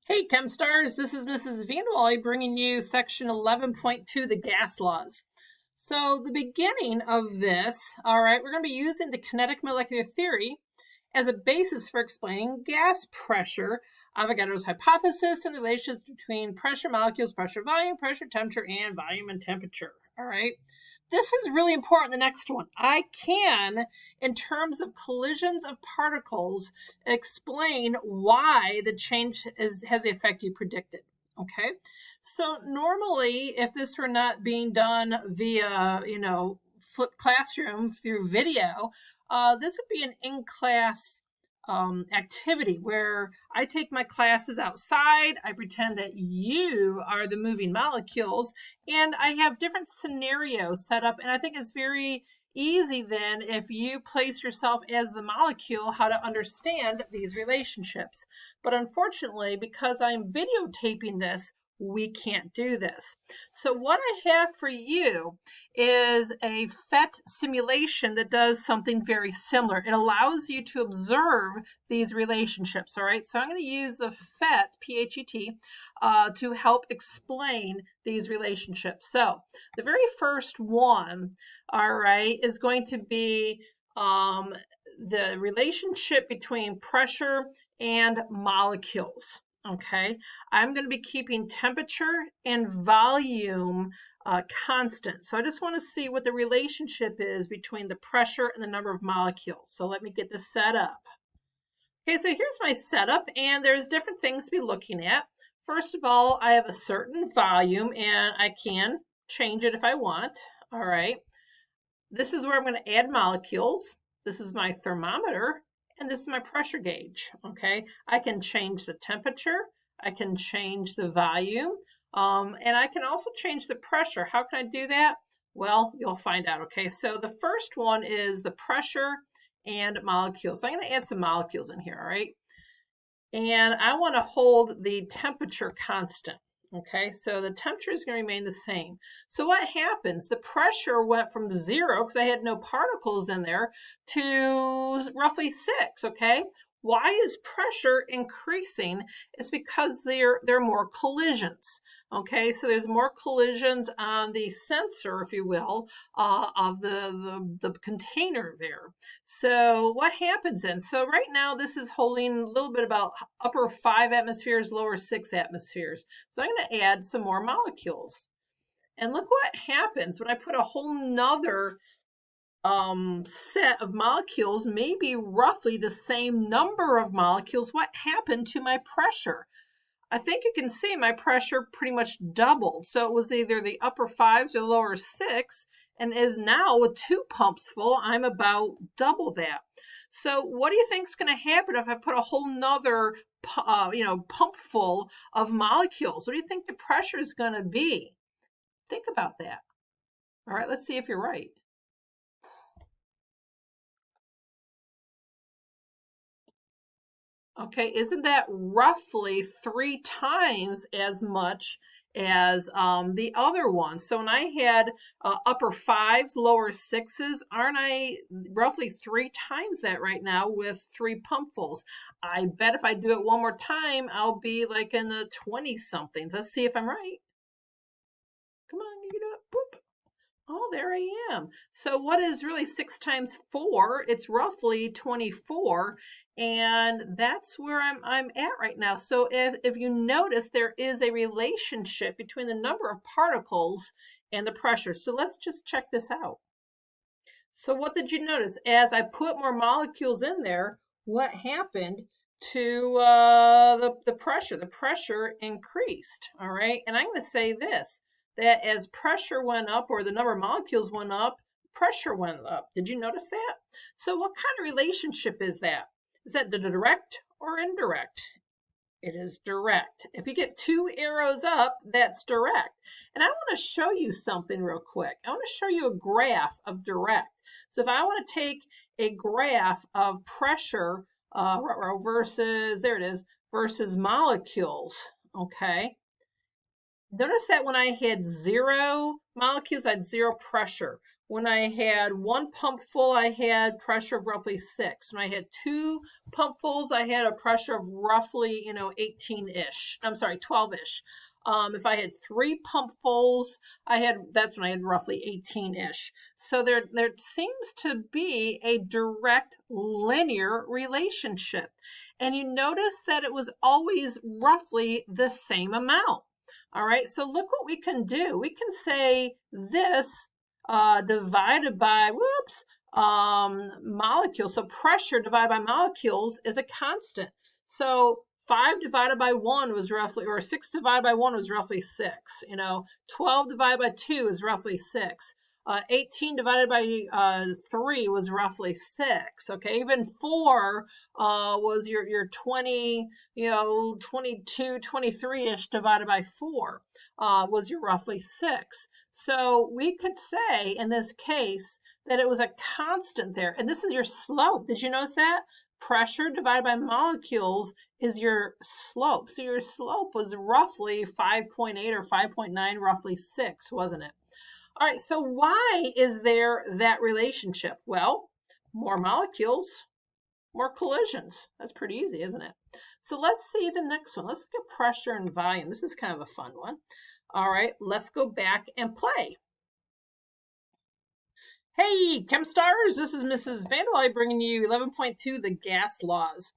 Hey, ChemStars, this is Mrs. Vanwally bringing you section 11.2, the gas laws. So the beginning of this, all right, we're going to be using the kinetic molecular theory as a basis for explaining gas pressure, Avogadro's hypothesis, and the relations between pressure molecules, pressure volume, pressure temperature, and volume and temperature, all right? This is really important, the next one. I can, in terms of collisions of particles, explain why the change has the effect you predicted. Okay, so normally, if this were not being done via, flipped classroom through video, this would be an in-class activity where I take my classes outside, I pretend that you are the moving molecules, and I have different scenarios set up. And I think it's very easy then, if you place yourself as the molecule, how to understand these relationships. But unfortunately, because I'm videotaping this, we can't do this. So what I have for you is a PhET simulation that does something very similar. It allows you to observe these relationships, all right? So I'm going to use the PhET, P-H-E-T, to help explain these relationships. So the very first one, all right, is going to be the relationship between pressure and molecules. Okay, I'm going to be keeping temperature and volume constant. So I just want to see what the relationship is between the pressure and the number of molecules. So let me get this set up. Okay, so here's my setup, and there's different things to be looking at. First of all, I have a certain volume, and I can change it if I want. All right, this is where I'm going to add molecules. This is my thermometer. And this is my pressure gauge, okay? I can change the temperature, I can change the volume, and I can also change the pressure. How can I do that? Well, you'll find out, okay? So the first one is the pressure and molecules. So I'm gonna add some molecules in here, all right? And I wanna hold the temperature constant. Okay, so the temperature is going to remain the same. So what happens? The pressure went from 0, because I had no particles in there, to roughly 6, okay? Why is pressure increasing? It's because there are more collisions, okay? So there's more collisions on the sensor, if you will, of the container there. So what happens then? So right now this is holding a little bit about upper 5 atmospheres, lower 6 atmospheres. So I'm going to add some more molecules. And look what happens when I put a whole nother set of molecules, maybe roughly the same number of molecules. What happened to my pressure? I think you can see my pressure pretty much doubled. So it was either the upper 5s or lower 6, and is now with 2 pumps full, I'm about double that. So what do you think is going to happen if I put a whole nother pump full of molecules? What do you think the pressure is going to be? Think about that. All right, let's see if you're right. Okay, isn't that roughly 3 times as much as the other one? So when I had upper 5s, lower 6s, aren't I roughly 3 times that right now with 3 pumpfuls? I bet if I do it one more time, I'll be like in the 20-somethings. Let's see if I'm right. Come on, you do it. Boop. Oh, there I am. So what is really 6 times 4? It's roughly 24, and that's where I'm at right now. So if you notice, there is a relationship between the number of particles and the pressure. So let's just check this out. So what did you notice? As I put more molecules in there, what happened to the pressure? The pressure increased, all right? And I'm going to say this, that as pressure went up, or the number of molecules went up, pressure went up. Did you notice that? So what kind of relationship is that? Is that the direct or indirect? It is direct. If you get 2 arrows up, that's direct. And I want to show you something real quick. I want to show you a graph of direct. So if I want to take a graph of pressure versus, there it is, versus molecules, okay? Notice that when I had 0 molecules, I had 0 pressure. When I had one pump full, I had pressure of roughly 6. When I had two pumpfuls, I had a pressure of roughly, 18-ish. I'm sorry, 12-ish. If I had three pumpfuls, that's when I had roughly 18-ish. So there seems to be a direct linear relationship. And you notice that it was always roughly the same amount. All right, so look what we can do. We can say this divided by, molecules. So pressure divided by molecules is a constant. So 5 divided by 1 was roughly, or 6 divided by 1 was roughly 6. 12 divided by 2 is roughly 6. 18 divided by 3 was roughly 6. Okay, even 4 was your 20, 22, 23-ish divided by 4 was your roughly 6. So we could say in this case that it was a constant there. And this is your slope. Did you notice that? Pressure divided by molecules is your slope. So your slope was roughly 5.8 or 5.9, roughly 6, wasn't it? All right, so why is there that relationship? Well, more molecules, more collisions. That's pretty easy, isn't it? So let's see the next one. Let's look at pressure and volume. This is kind of a fun one. All right, let's go back and play. Hey, ChemStars, this is Mrs. Vanderleid bringing you 11.2, the gas laws.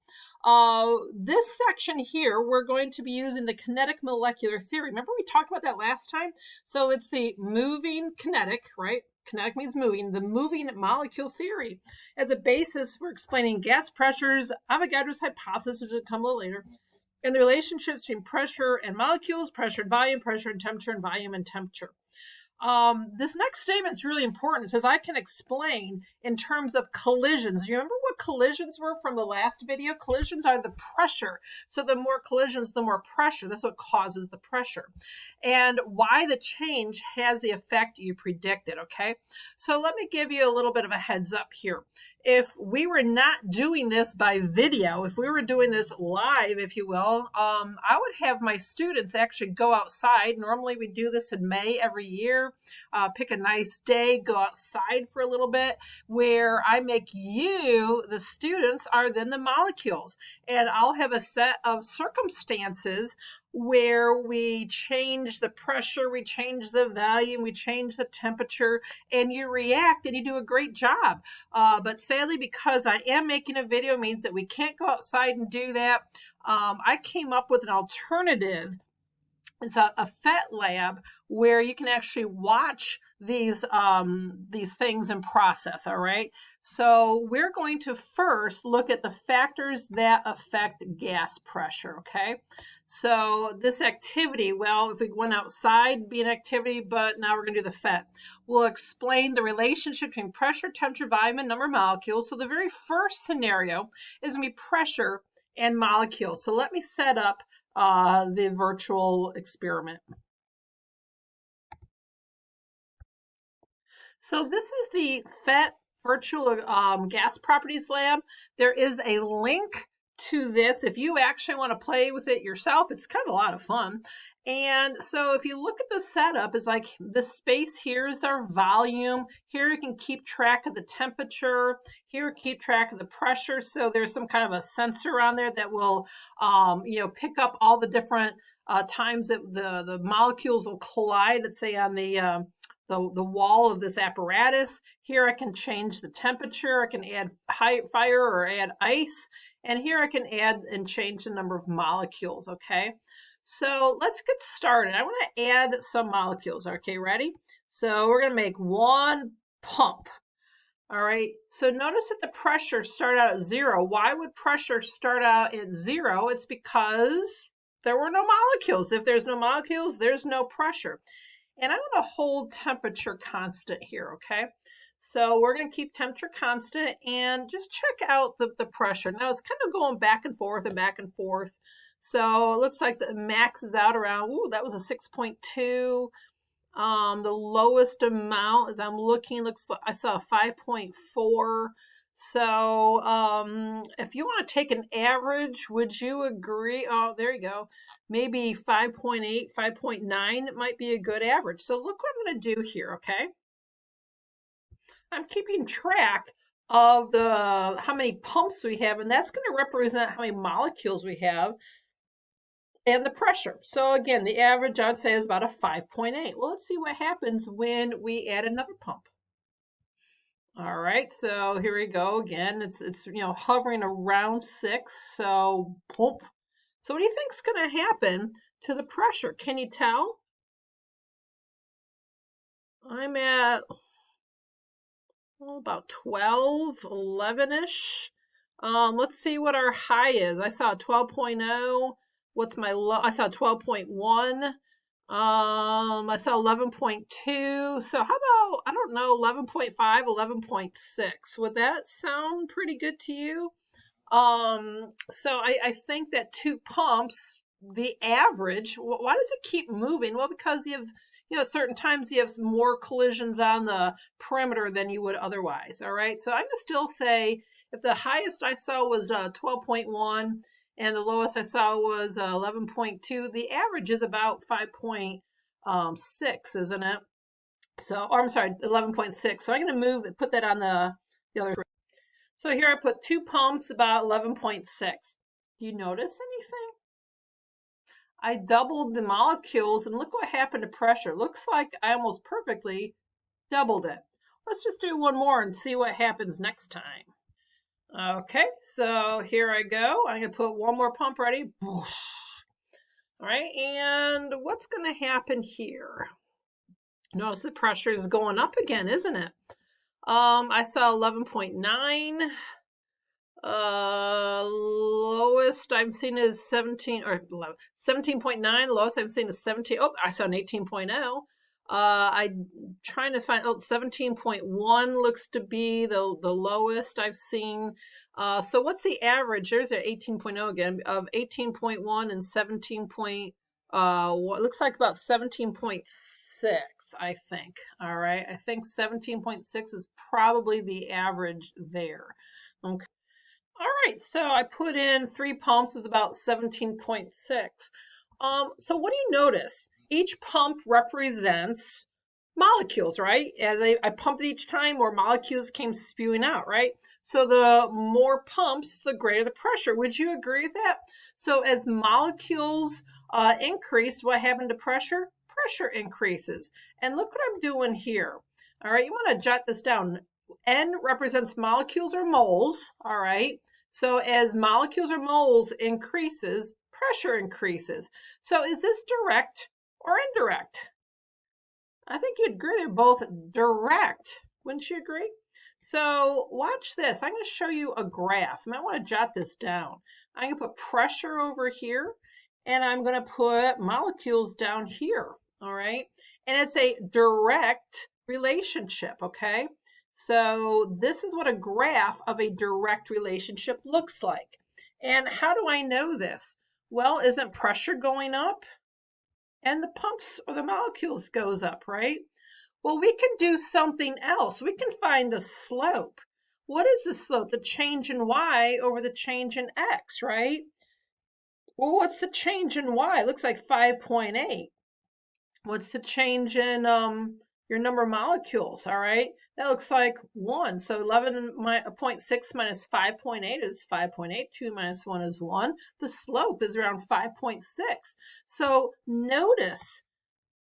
This section here, we're going to be using the kinetic molecular theory. Remember we talked about that last time? So it's the moving kinetic, right? Kinetic means moving, the moving molecule theory as a basis for explaining gas pressures, Avogadro's hypothesis, which will come a little later, and the relationships between pressure and molecules, pressure and volume, pressure and temperature, and volume and temperature. This next statement is really important. It says, I can explain in terms of collisions. You remember what collisions were from the last video? Collisions are the pressure. So the more collisions, the more pressure. That's what causes the pressure. And why the change has the effect you predicted, okay? So let me give you a little bit of a heads up here. If we were not doing this by video, if we were doing this live, if you will, I would have my students actually go outside. Normally we do this in May every year. Pick a nice day, go outside for a little bit, where I make you, the students, are then the molecules. And I'll have a set of circumstances where we change the pressure, we change the volume, we change the temperature, and you react and you do a great job. But sadly, because I am making a video, means that we can't go outside and do that. I came up with an alternative. It's a FET lab where you can actually watch these things in process, all right? So we're going to first look at the factors that affect gas pressure, okay? So this activity, well, if we went outside, it'd be an activity, but now we're going to do the FET. We'll explain the relationship between pressure, temperature, volume, and number of molecules. So the very first scenario is going to be pressure and molecules. So let me set up the virtual experiment. So this is the FET virtual gas properties lab. There is a link to this if you actually want to play with it yourself. It's kind of a lot of fun. And so if you look at the setup, it's like the space here is our volume. Here you can keep track of the temperature. Here keep track of the pressure. So there's some kind of a sensor on there that will, pick up all the different times that the molecules will collide. Let's say on the wall of this apparatus. Here I can change the temperature. I can add fire or add ice. And here I can add and change the number of molecules, okay? So let's get started. I want to add some molecules. Okay, ready? So we're going to make one pump. All right, so notice that the pressure started out at 0. Why would pressure start out at 0? It's because there were no molecules. If there's no molecules, there's no pressure. And I'm going to hold temperature constant here, okay? So we're going to keep temperature constant and just check out the pressure. Now it's kind of going back and forth and back and forth. So it looks like the max is out around, that was a 6.2. The lowest amount, as I'm looking, looks like I saw a 5.4. So if you want to take an average, would you agree? Oh, there you go. Maybe 5.8, 5.9 might be a good average. So look what I'm going to do here, okay? I'm keeping track of the how many pumps we have, and that's going to represent how many molecules we have and the pressure. So again, the average I'd say is about a 5.8. Well, let's see what happens when we add another pump. All right, so here we go again. It's hovering around 6. So boom. So what do you think is going to happen to the pressure? Can you tell? I'm at about 12, 11-ish. Let's see what our high is. I saw 12.0. What's my low? I saw 12.1. I saw 11.2. So how about, I don't know, 11.5, 11.6. Would that sound pretty good to you? So I think that 2 pumps, the average, why does it keep moving? Well, because you have, certain times you have more collisions on the perimeter than you would otherwise. All right. So I'm going to still say if the highest I saw was 12.1 and the lowest I saw was 11.2, the average is about 5.6, isn't it? So, or I'm sorry, 11.6. So I'm going to put that on the other. So here I put 2 pumps, about 11.6. Do you notice anything? I doubled the molecules, and look what happened to pressure. Looks like I almost perfectly doubled it. Let's just do one more and see what happens next time. Okay, so here I go. I'm going to put one more pump ready. All right, and what's going to happen here? Notice the pressure is going up again, isn't it? I saw 11.9. Lowest I'm seeing is 17 or 17.9. Lowest I'm seeing is 17. Oh, I saw an 18.0. I'm trying to find 17.1 looks to be the lowest I've seen. So what's the average? There's an 18.0 again of 18.1 and 17. What looks like about 17.6, I think. All right, I think 17.6 is probably the average there. Okay. All right, so I put in 3 pumps, is about 17.6. So what do you notice? Each pump represents molecules, right? As I pumped it each time, more molecules came spewing out, right? So the more pumps, the greater the pressure. Would you agree with that? So as molecules increase, what happened to pressure? Pressure increases. And look what I'm doing here. All right, you want to jot this down. N represents molecules or moles, all right? So as molecules or moles increases, pressure increases. So is this direct or indirect? I think you'd agree they're both direct. Wouldn't you agree? So watch this. I'm going to show you a graph. You might want to jot this down. I'm going to put pressure over here, and I'm going to put molecules down here, all right? And it's a direct relationship, okay? So this is what a graph of a direct relationship looks like. And how do I know this? Well, isn't pressure going up? And the pumps or the molecules goes up, right? Well, we can do something else. We can find the slope. What is the slope? The change in y over the change in x, right? Well, what's the change in y? It looks like 5.8. What's the change in your number of molecules, all right? That looks like 1. So 11.6 minus 5.8 is 5.8. 2 minus 1 is 1. The slope is around 5.6. So notice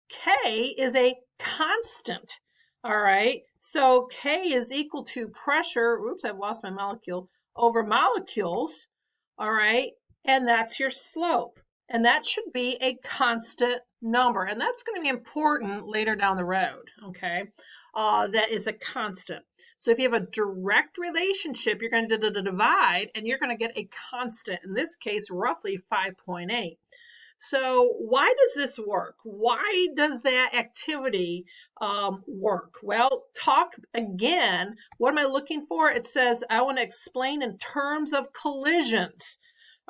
K is a constant, all right? So K is equal to pressure, oops, I've lost my molecule, over molecules, all right? And that's your slope. And that should be a constant number. And that's going to be important later down the road, okay? That is a constant. So if you have a direct relationship, you're going to divide, and you're going to get a constant, in this case, roughly 5.8. So why does this work? Why does that activity work? Well, talk again. What am I looking for? It says I want to explain in terms of collisions.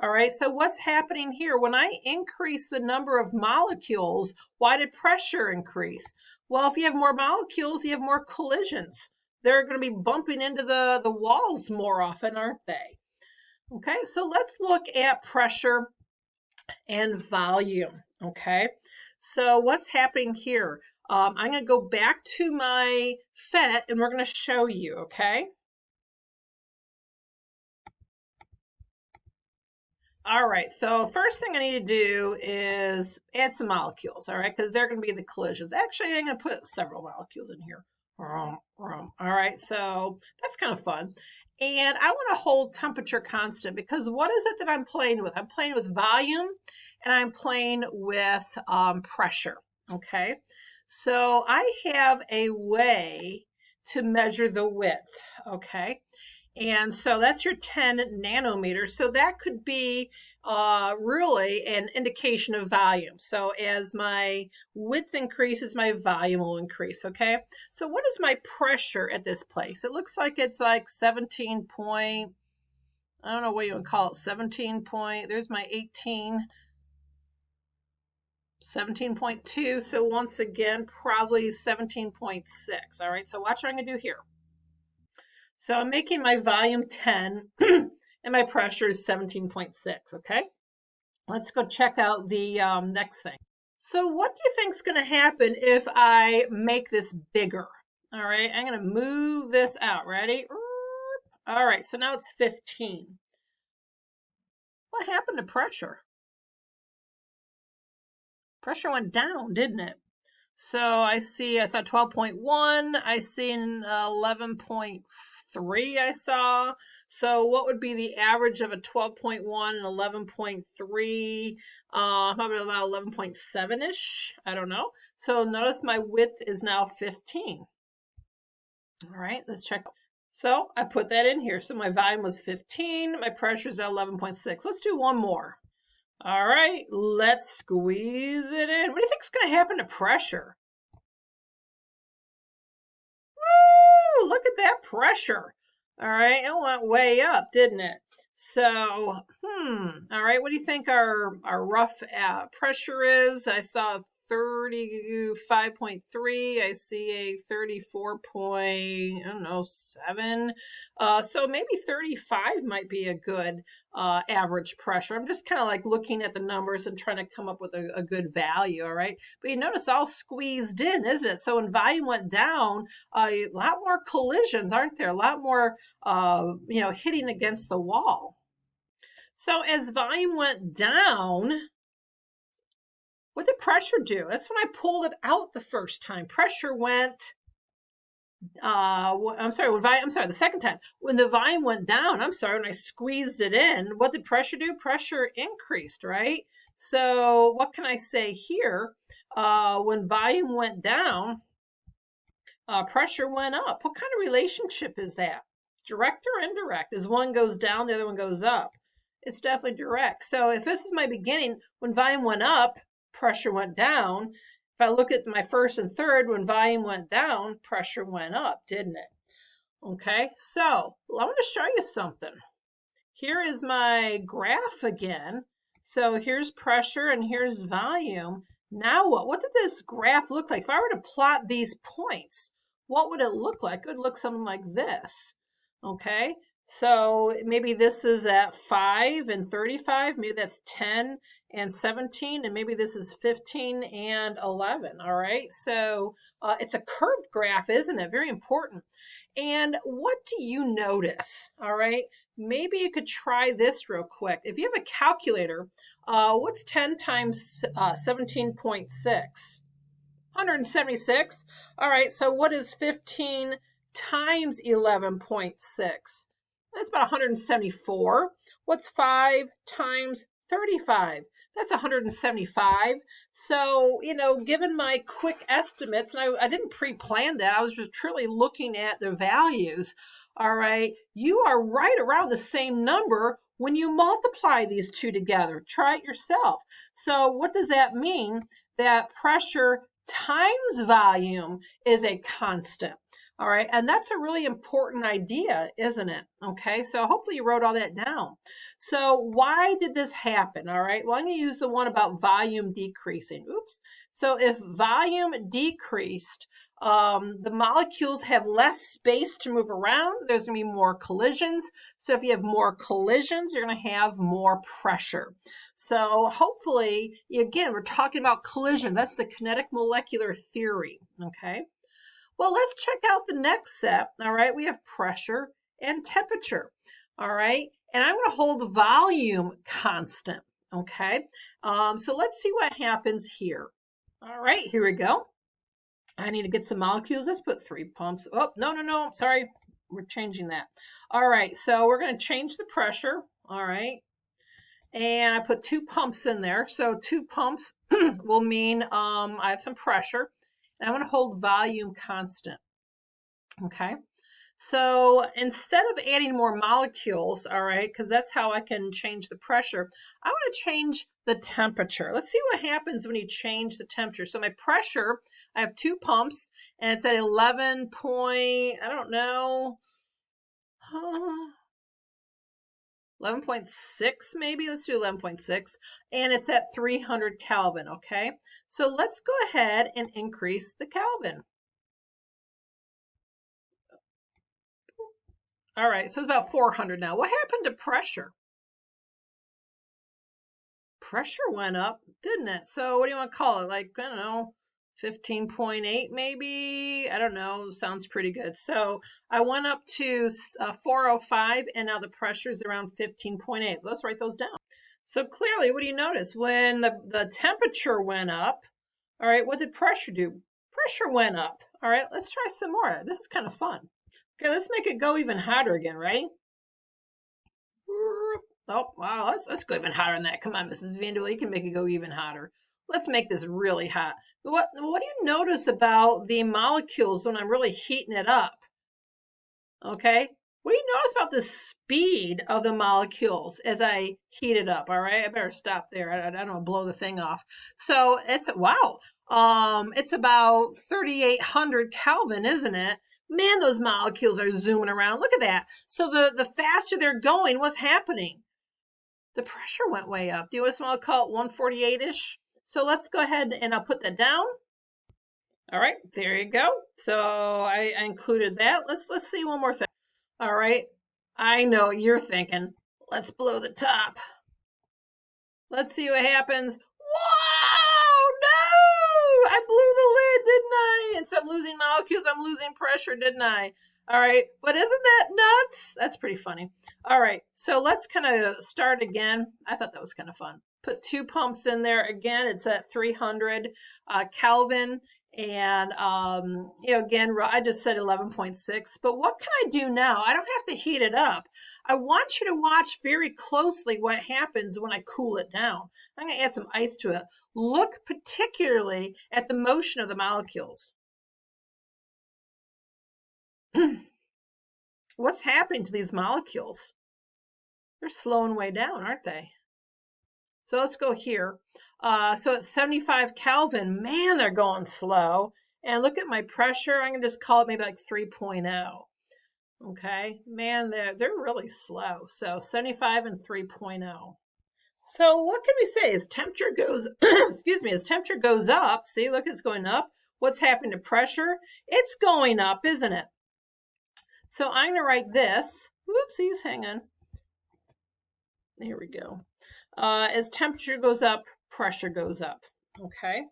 All right, so what's happening here? When I increase the number of molecules, why did pressure increase? Well, if you have more molecules, you have more collisions. They're going to be bumping into the walls more often, aren't they? Okay, so let's look at pressure and volume, okay? So what's happening here? I'm going to go back to my FET and we're going to show you, okay? All right, so first thing I need to do is add some molecules, all right, because they're going to be the collisions. Actually, I'm going to put several molecules in here. All right, so that's kind of fun. And I want to hold temperature constant because what is it that I'm playing with? I'm playing with volume and I'm playing with pressure, okay? So I have a way to measure the width, okay? And so that's your 10 nanometers. So that could be really an indication of volume. So as my width increases, my volume will increase, okay? So what is my pressure at this place? It looks like it's like 17 point, I don't know what you would call it, 17 point, there's my 17.2. So once again, probably 17.6, all right? So watch what I'm gonna do here. So I'm making my volume 10 and my pressure is 17.6, okay? Let's go check out the next thing. So what do you think is going to happen if I make this bigger? All right, I'm going to move this out. Ready? All right, so now it's 15. What happened to pressure? Pressure went down, didn't it? So I saw 12.1, I seen 11.3 I saw. So what would be the average of a 12.1 and 11.3? Probably about 11.7-ish. I don't know. So notice my width is now 15. All right, let's check. So I put that in here. So my volume was 15. My pressure is at 11.6. Let's do one more. All right, let's squeeze it in. What do you think is going to happen to pressure? Woo! Look at that pressure. All right, it went way up, didn't it? So, all right, what do you think our rough pressure is? I saw 35.3. I see a 34.7. So maybe 35 might be a good average pressure. I'm just kind of like looking at the numbers and trying to come up with a good value, all right? But you notice all squeezed in, isn't it? So when volume went down, a lot more collisions, aren't there? A lot more, hitting against the wall. So as volume went down, what did pressure do? That's when I pulled it out the first time. Pressure went, the second time. When the volume went down, when I squeezed it in, what did pressure do? Pressure increased, right? So what can I say here? When volume went down, pressure went up. What kind of relationship is that? Direct or indirect? As one goes down, the other one goes up. It's definitely direct. So if this is my beginning, when volume went up, pressure went down. If I look at my first and third, when volume went down, pressure went up, didn't it? Okay, so I want to show you something. Here is my graph again. So here's pressure and here's volume. Now what? What did this graph look like? If I were to plot these points, what would it look like? It would look something like this. Okay, so maybe this is at 5 and 35. Maybe that's 10 and 17, and maybe this is 15 and 11. All right, so it's a curved graph, isn't it? Very important. And what do you notice? All right, maybe you could try this real quick. If you have a calculator, what's 10 times 17.6? 176. All right, so what is 15 times 11.6? That's about 174. What's 5 times 35? That's 175. So, given my quick estimates, and I didn't pre-plan that, I was just truly looking at the values. All right, you are right around the same number when you multiply these two together. Try it yourself. So what does that mean? That pressure times volume is a constant. All right, and that's a really important idea, isn't it? Okay, so hopefully you wrote all that down. So why did this happen? All right, well, I'm going to use the one about volume decreasing. Oops. So if volume decreased, the molecules have less space to move around. There's going to be more collisions. So if you have more collisions, you're going to have more pressure. So hopefully, again, we're talking about collision. That's the kinetic molecular theory, okay? Well, let's check out the next step. All right, we have pressure and temperature. All right, and I'm going to hold volume constant. Okay, so let's see what happens here. All right, here we go. I need to get some molecules. Let's put 3 pumps. Oh, no, sorry. We're changing that. All right, so we're going to change the pressure. All right, and I put 2 pumps in there. So 2 pumps will mean I have some pressure. And I'm going to hold volume constant. Okay. So instead of adding more molecules, all right, because that's how I can change the pressure, I want to change the temperature. Let's see what happens when you change the temperature. So my pressure, I have 2 pumps, and it's at 11 point, I don't know, 11.6 maybe. Let's do 11.6, and it's at 300 Kelvin. Okay, so let's go ahead and increase the Kelvin. All right, so it's about 400 now. What happened to pressure? Pressure went up, didn't it? So what do you want to call it? Like, I don't know, 15.8 maybe? I don't know. Sounds pretty good. So I went up to 405, and now the pressure is around 15.8. Let's write those down. So clearly, what do you notice? When the temperature went up, all right, what did pressure do? Pressure went up. All right, let's try some more. This is kind of fun. Okay, let's make it go even hotter again. Ready? Oh, wow, let's go even hotter than that. Come on, Mrs. Vandal, you can make it go even hotter. Let's make this really hot. What do you notice about the molecules when I'm really heating it up? Okay, what do you notice about the speed of the molecules as I heat it up? All right, I better stop there. I don't want to blow the thing off. So it's, wow, it's about 3,800 Kelvin, isn't it? Man, those molecules are zooming around. Look at that. So the faster they're going, what's happening? The pressure went way up. Do you just want to call it 148-ish? So let's go ahead and I'll put that down. All right, there you go. So I included that. Let's see one more thing. All right, I know you're thinking, let's blow the top. Let's see what happens. Whoa, no! I blew the lid, didn't I? And so I'm losing molecules, I'm losing pressure, didn't I? All right, but isn't that nuts? That's pretty funny. All right, so let's kind of start again. I thought that was kind of fun. Put 2 pumps in there. Again, it's at 300 Kelvin. And, again, I just said 11.6. But what can I do now? I don't have to heat it up. I want you to watch very closely what happens when I cool it down. I'm going to add some ice to it. Look particularly at the motion of the molecules. What's happening to these molecules? They're slowing way down, aren't they? So let's go here. So at 75 Kelvin, man, they're going slow. And look at my pressure. I'm going to just call it maybe like 3.0. Okay, man, they're really slow. So 75 and 3.0. So what can we say? As temperature goes, excuse me, as temperature goes up, see, look, it's going up. What's happening to pressure? It's going up, isn't it? So I'm going to write this. Whoopsies, hang on. There we go. As temperature goes up, pressure goes up. Okay.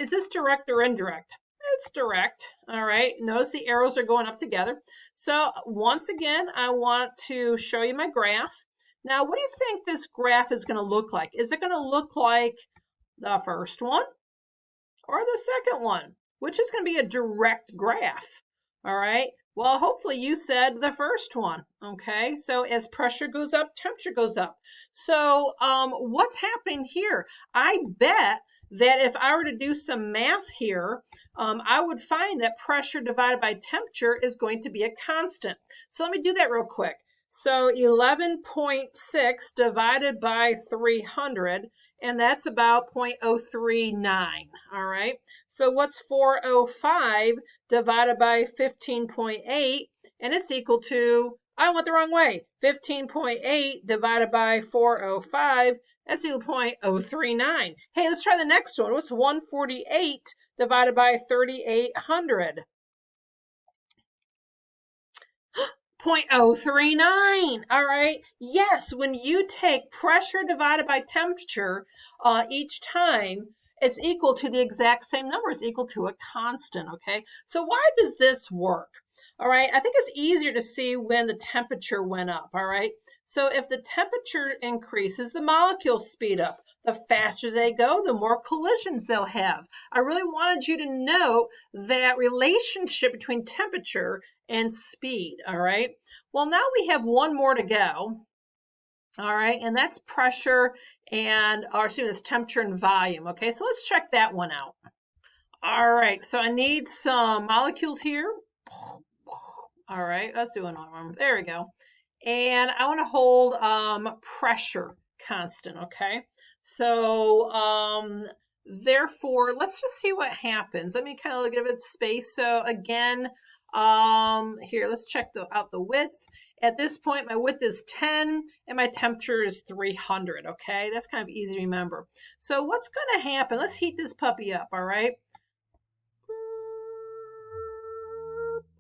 Is this direct or indirect? It's direct. All right. Notice the arrows are going up together. So once again, I want to show you my graph. Now, what do you think this graph is going to look like? Is it going to look like the first one or the second one? Which is going to be a direct graph. All right. Well, hopefully you said the first one, okay? So as pressure goes up, temperature goes up. So what's happening here? I bet that if I were to do some math here, I would find that pressure divided by temperature is going to be a constant. So let me do that real quick. So 11.6 divided by 300, and that's about 0.039, all right? So what's 405 divided by 15.8, and it's equal to, I went the wrong way, 15.8 divided by 405, that's equal to 0.039. Hey, let's try the next one. What's 148 divided by 3,800? 0.039. All right. Yes, when you take pressure divided by temperature each time, it's equal to the exact same number. It's equal to a constant. Okay. So why does this work? All right. I think it's easier to see when the temperature went up. All right. So if the temperature increases, the molecules speed up. The faster they go, the more collisions they'll have. I really wanted you to know that relationship between temperature and speed. All right. Well, now we have one more to go. All right. And that's pressure and, or excuse me, it's temperature and volume. Okay. So let's check that one out. All right. So I need some molecules here. All right. Let's do another one. There we go. And I want to hold pressure constant. Okay. So therefore, let's just see what happens. Let me kind of give it space. So again, here, let's check out the width. At this point, my width is 10 and my temperature is 300. Okay, that's kind of easy to remember. So what's going to happen? Let's heat this puppy up. All right.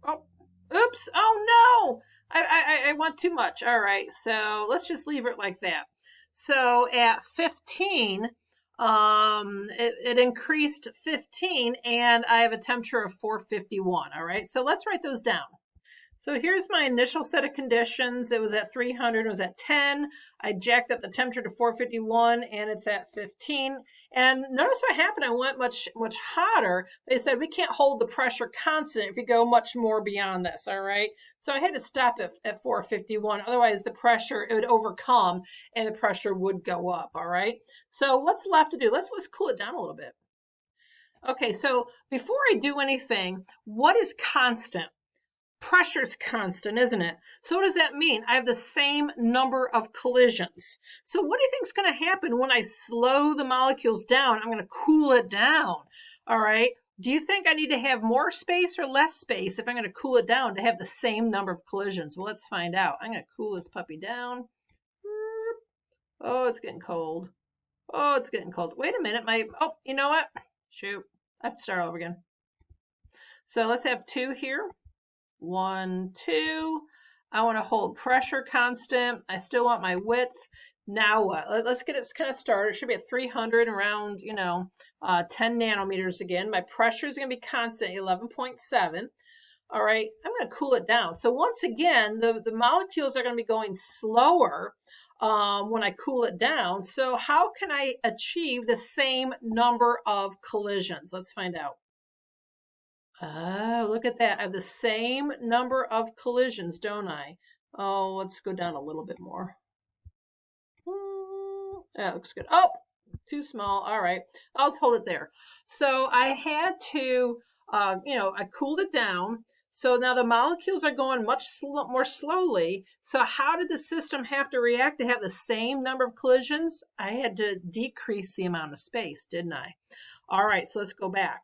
Oh, oops. Oh no. I want too much. All right. So let's just leave it like that. So at 15, it increased 15 and I have a temperature of 451. All right. So let's write those down. So here's my initial set of conditions. It was at 300, it was at 10. I jacked up the temperature to 451 and it's at 15. And notice what happened. I went much hotter. They said we can't hold the pressure constant if you go much more beyond this, all right? So I had to stop at 451. Otherwise the pressure, it would overcome and the pressure would go up, all right? So what's left to do? Let's cool it down a little bit. Okay, so before I do anything, what is constant? Pressure's constant, isn't it? So what does that mean? I have the same number of collisions. So what do you think is going to happen when I slow the molecules down? I'm going to cool it down. All right. Do you think I need to have more space or less space if I'm going to cool it down to have the same number of collisions? Well, let's find out. I'm going to cool this puppy down. Oh, it's getting cold. Oh, it's getting cold. Wait a minute. Oh, you know what? Shoot. I have to start over again. So let's have 2 here. 1, 2. I want to hold pressure constant. I still want my width. Now what? Let's get it kind of started. It should be at 300 around, 10 nanometers again. My pressure is going to be constant, 11.7. All right, I'm going to cool it down. So once again, the molecules are going to be going slower when I cool it down. So how can I achieve the same number of collisions? Let's find out. Oh, look at that. I have the same number of collisions, don't I? Oh, let's go down a little bit more. That looks good. Oh, too small. All right. I'll just hold it there. So I had to, I cooled it down. So now the molecules are going much more slowly. So how did the system have to react to have the same number of collisions? I had to decrease the amount of space, didn't I? All right. So let's go back.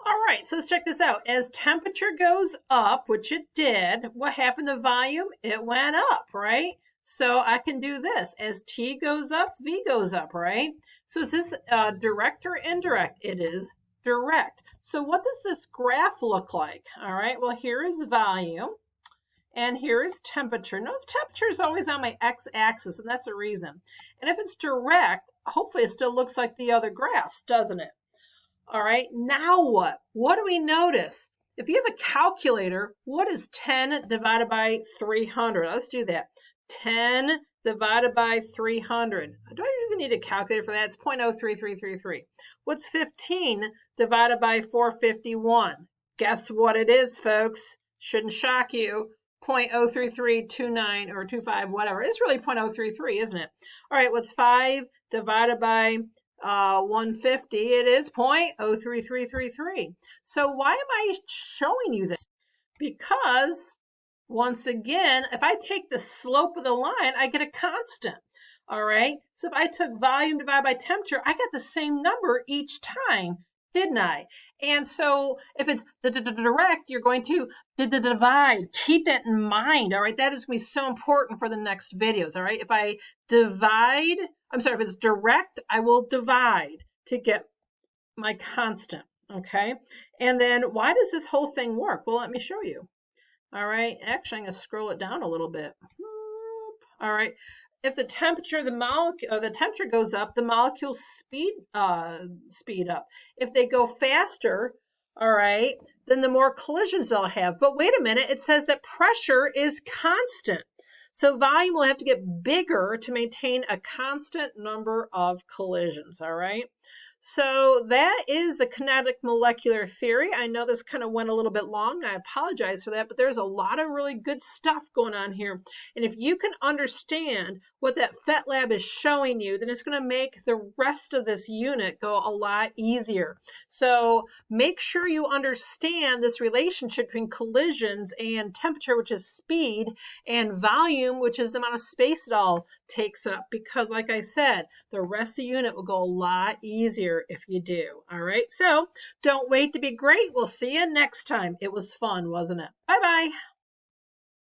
All right, so let's check this out. As temperature goes up, which it did, what happened to volume? It went up, right? So I can do this. As T goes up, V goes up, right? So is this direct or indirect? It is direct. So what does this graph look like? All right, well, here is volume, and here is temperature. Notice temperature is always on my x-axis, and that's a reason. And if it's direct, hopefully it still looks like the other graphs, doesn't it? All right, now what? What do we notice? If you have a calculator, what is 10 divided by 300? Let's do that. 10 divided by 300. I don't even need a calculator for that. It's 0.03333. What's 15 divided by 451? Guess what it is, folks? Shouldn't shock you. 0.03329 or 25, whatever. It's really 0.033, isn't it? All right, what's 5 divided by 150, it is 0.03333. So why am I showing you this? Because once again, if I take the slope of the line, I get a constant. All right. So if I took volume divided by temperature, I got the same number each time, didn't I? And so if it's direct, you're going to divide. Keep that in mind. All right. That is going to be so important for the next videos. All right. If I divide, I'm sorry, if it's direct, I will divide to get my constant. Okay. And then why does this whole thing work? Well, let me show you. All right. Actually, I'm going to scroll it down a little bit. All right. If the temperature, the temperature goes up, the molecules speed up. If they go faster, all right, then the more collisions they'll have. But wait a minute, it says that pressure is constant. So volume will have to get bigger to maintain a constant number of collisions, all right? So that is the kinetic molecular theory. I know this kind of went a little bit long. I apologize for that, but there's a lot of really good stuff going on here. And if you can understand what that PhET lab is showing you, then it's going to make the rest of this unit go a lot easier. So make sure you understand this relationship between collisions and temperature, which is speed, and volume, which is the amount of space it all takes up. Because like I said, the rest of the unit will go a lot easier if you do. All right. So don't wait to be great. We'll see you next time. It was fun, wasn't it? Bye-bye.